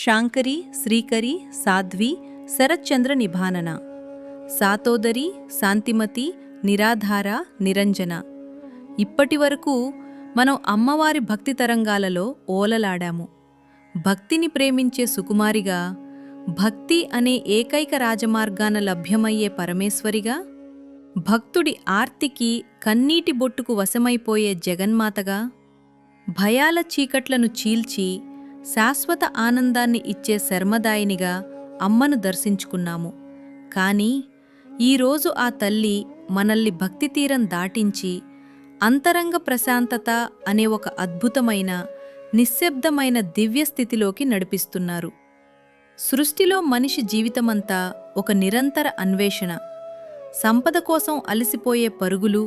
శాంకరి, శ్రీకరి, సాధ్వి, శరత్చంద్ర నిభానన, సాతోదరి, శాంతిమతి, నిరాధార, నిరంజన. ఇప్పటివరకు మనం అమ్మవారి భక్తి తరంగాలలో ఓలలాడాము. భక్తిని ప్రేమించే సుకుమారిగా, భక్తి అనే ఏకైక రాజమార్గాన లభ్యమయ్యే పరమేశ్వరిగా, భక్తుడి ఆర్తికి కన్నీటి బొట్టుకు వశమైపోయే జగన్మాతగా, భయాల చీకట్లను చీల్చి శాశ్వత ఆనందాన్ని ఇచ్చే శర్మదాయినిగా అమ్మను దర్శించుకున్నాము. కానీ ఈరోజు ఆ తల్లి మనల్ని భక్తితీరం దాటించి అంతరంగ ప్రశాంతత అనే ఒక అద్భుతమైన, నిశ్శబ్దమైన దివ్యస్థితిలోకి నడిపిస్తున్నారు. సృష్టిలో మనిషి జీవితమంతా ఒక నిరంతర అన్వేషణ. సంపద కోసం అలసిపోయే పరుగులు,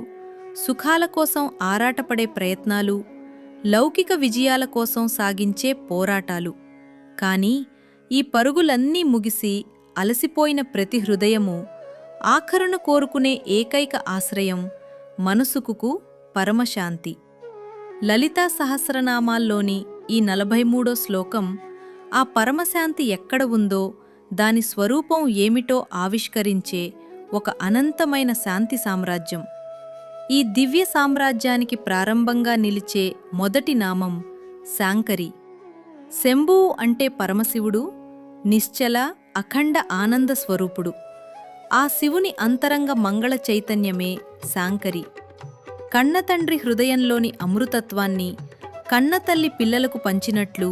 సుఖాల కోసం ఆరాటపడే ప్రయత్నాలు, లౌకిక విజయాల కోసం సాగించే పోరాటాలు. కానీ ఈ పరుగులన్నీ ముగిసి అలసిపోయిన ప్రతి హృదయము ఆఖరున కోరుకునే ఏకైక ఆశ్రయం మనసుకు పరమశాంతి. లలితా సహస్రనామాల్లోని ఈ 43వ శ్లోకం ఆ పరమశాంతి ఎక్కడ ఉందో, దాని స్వరూపం ఏమిటో ఆవిష్కరించే ఒక అనంతమైన శాంతి సామ్రాజ్యం. ఈ దివ్య సామ్రాజ్యానికి ప్రారంభంగా నిలిచే మొదటి నామం శాంకరి. శంభువు అంటే పరమశివుడు, నిశ్చల అఖండ ఆనంద స్వరూపుడు. ఆ శివుని అంతరంగ మంగళ చైతన్యమే శాంకరి. కన్నతండ్రి హృదయంలోని అమృతత్వాన్ని కన్నతల్లి పిల్లలకు పంచినట్లు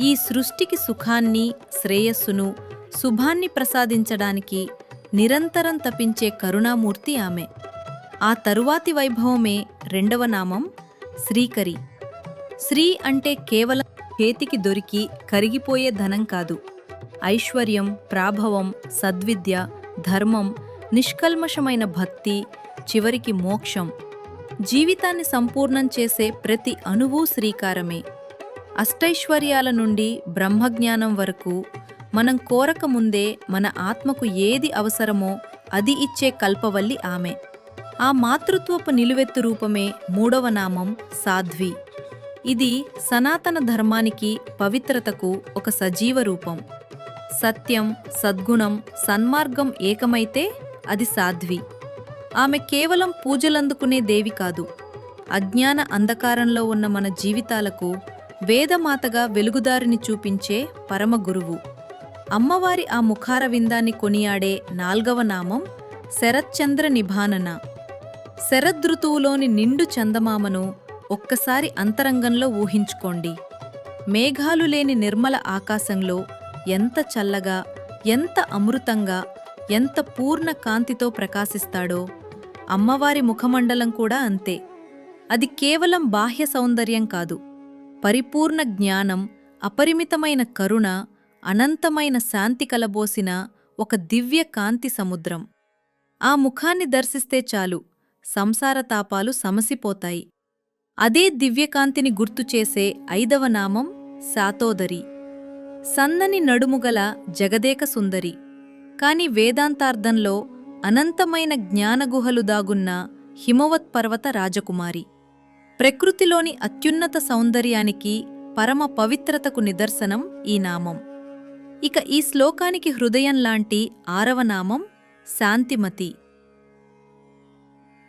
ఈ సృష్టికి సుఖాన్ని, శ్రేయస్సును, శుభాన్ని ప్రసాదించడానికి నిరంతరం తపించే కరుణామూర్తి ఆమె. ఆ తరువాతి వైభవమే రెండవ నామం శ్రీకరి. శ్రీ అంటే కేవలం చేతికి దొరికి కరిగిపోయే ధనం కాదు. ఐశ్వర్యం, ప్రాభవం, సద్విద్య, ధర్మం, నిష్కల్మషమైన భక్తి, చివరికి మోక్షం. జీవితాన్ని సంపూర్ణం చేసే ప్రతి అణువూ శ్రీకారమే. అష్టైశ్వర్యాల నుండి బ్రహ్మజ్ఞానం వరకు మనం కోరకముందే మన ఆత్మకు ఏది అవసరమో అది ఇచ్చే కల్పవల్లి ఆమె. ఆ మాతృత్వపు నిలువెత్తు రూపమే మూడవ నామం సాధ్వి. ఇది సనాతన ధర్మానికి, పవిత్రతకు ఒక సజీవ రూపం. సత్యం, సద్గుణం, సన్మార్గం ఏకమైతే అది సాధ్వి. ఆమె కేవలం పూజలందుకునే దేవి కాదు. అజ్ఞాన అంధకారంలో ఉన్న మన జీవితాలకు వేదమాతగా వెలుగుదారిని చూపించే పరమగురువు. అమ్మవారి ఆ ముఖార విందాన్ని కొనియాడే 4వ నామం శరత్చంద్ర నిభానన. శరదృతువులోని నిండు చందమామను ఒక్కసారి అంతరంగంలో ఊహించుకోండి. మేఘాలు లేని నిర్మల ఆకాశంలో ఎంత చల్లగా, ఎంత అమృతంగా, ఎంత పూర్ణ కాంతితో ప్రకాశిస్తాడో అమ్మవారి ముఖమండలం కూడా అంతే. అది కేవలం బాహ్య సౌందర్యం కాదు, పరిపూర్ణ జ్ఞానం, అపరిమితమైన కరుణ, అనంతమైన శాంతి కలబోసిన ఒక దివ్య కాంతి సముద్రం. ఆ ముఖాన్ని దర్శిస్తే చాలు, సంసార తాపాలు సమసిపోతాయి. అదే దివ్యకాంతిని గుర్తుచేసే 5వ నామం సాతోదరి. సన్నని నడుముగల జగదేక సుందరి. కాని వేదాంతార్థంలో అనంతమైన జ్ఞానగుహలు దాగున్న హిమవత్ పర్వత రాజకుమారి. ప్రకృతిలోని అత్యున్నత సౌందర్యానికి, పరమ పవిత్రతకు నిదర్శనం ఈ నామం. ఇక ఈ శ్లోకానికి హృదయంలాంటి 6వ నామం శాంతిమతి.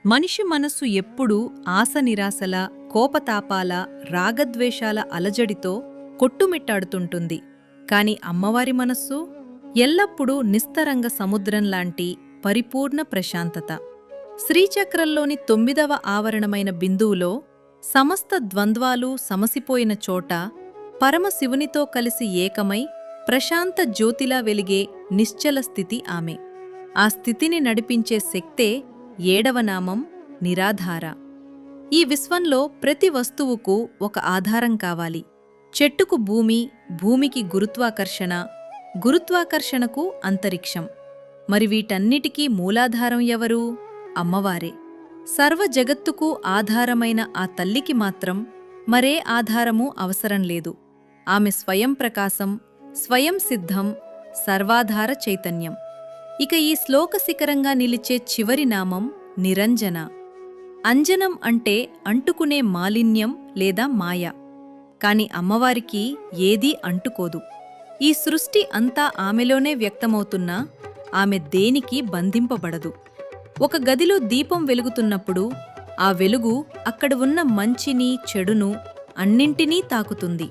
మనిషి మనస్సు ఎప్పుడూ ఆశ నిరాశల, కోపతాపాల, రాగద్వేషాల అలజడితో కొట్టుమిట్టాడుతుంటుంది. కాని అమ్మవారి మనస్సు ఎల్లప్పుడూ నిస్తరంగ సముద్రంలాంటి పరిపూర్ణ ప్రశాంతత. శ్రీచక్రంలోని 9వ ఆవరణమైన బిందువులో సమస్త ద్వంద్వాలు సమసిపోయిన చోట పరమశివునితో కలిసి ఏకమై ప్రశాంత జ్యోతిలా వెలిగే నిశ్చల స్థితి ఆమె. ఆ స్థితిని నడిపించే శక్తే 7వ నామం నిరాధార. ఈ విశ్వంలో ప్రతి వస్తువుకు ఒక ఆధారం కావాలి. చెట్టుకు భూమి, భూమికి గురుత్వాకర్షణ, గురుత్వాకర్షణకు అంతరిక్షం. మరి వీటన్నిటికీ మూలాధారం ఎవరు? అమ్మవారే. సర్వ జగత్తుకు ఆధారమైన ఆ తల్లికి మాత్రం మరే ఆధారమూ అవసరం లేదు. ఆమె స్వయం ప్రకాశం, స్వయం సిద్ధం, సర్వాధార చైతన్యం. ఇక ఈ శ్లోక శిఖరంగా నిలిచే చివరి నామం నిరంజన. అంజనం అంటే అంటుకునే మాలిన్యం లేదా మాయ. కాని అమ్మవారికి ఏదీ అంటుకోదు. ఈ సృష్టి అంతా ఆమెలోనే వ్యక్తమవుతున్నా ఆమె దేనికి బంధింపబడదు. ఒక గదిలో దీపం వెలుగుతున్నప్పుడు ఆ వెలుగు అక్కడ ఉన్న మంచిని చెడును అన్నింటినీ తాకుతుంది,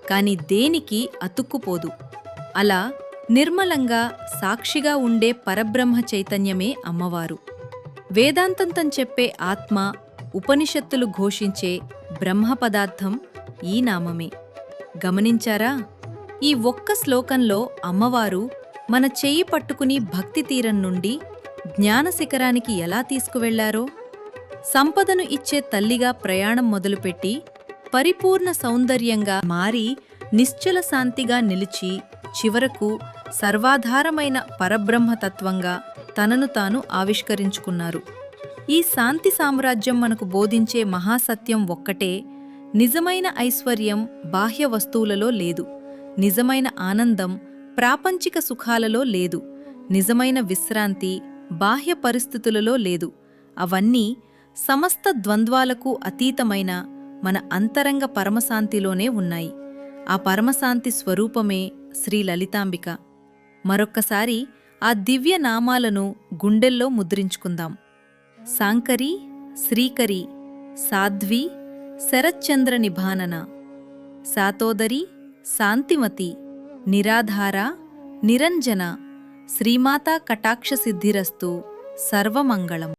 కాని దేనికి అతుక్కుపోదు. అలా నిర్మలంగా సాక్షిగా ఉండే పరబ్రహ్మ చైతన్యమే అమ్మవారు. వేదాంతంతం చెప్పే ఆత్మ, ఉపనిషత్తులు ఘోషించే బ్రహ్మ పదార్థం ఈ నామమే. గమనించారా? ఈ ఒక్క శ్లోకంలో అమ్మవారు మన చెయ్యి పట్టుకుని భక్తి తీరం నుండి జ్ఞాన శిఖరానికి ఎలా తీసుకువెళ్లారో, సంపదను ఇచ్చే తల్లిగా ప్రయాణం మొదలుపెట్టి పరిపూర్ణ సౌందర్యంగా మారి నిశ్చల శాంతిగా నిలిచి చివరకు సర్వాధారమైన పరబ్రహ్మతత్వంగా తనను తాను ఆవిష్కరించుకున్నారు. ఈ శాంతి సామ్రాజ్యం మనకు బోధించే మహాసత్యం ఒక్కటే: నిజమైన ఐశ్వర్యం బాహ్య వస్తువులలో లేదు, నిజమైన ఆనందం ప్రాపంచిక సుఖాలలో లేదు, నిజమైన విశ్రాంతి బాహ్య పరిస్థితులలో లేదు. అవన్నీ సమస్త ద్వంద్వాలకు అతీతమైన మన అంతరంగ పరమశాంతిలోనే ఉన్నాయి. ఆ పరమశాంతి స్వరూపమే శ్రీ లలితాంబిక. మరొక్కసారి ఆ దివ్య నామాలను గుండెల్లో ముద్రించుకుందాం. సాంకరి, శ్రీకరి, సాధ్వి, శరచ్చంద్ర నిభానన, సాతోదరి, శాంతిమతి, నిరాధార, నిరంజన, శ్రీమాతా కటాక్ష సిద్ధిరస్తు. సర్వమంగళం.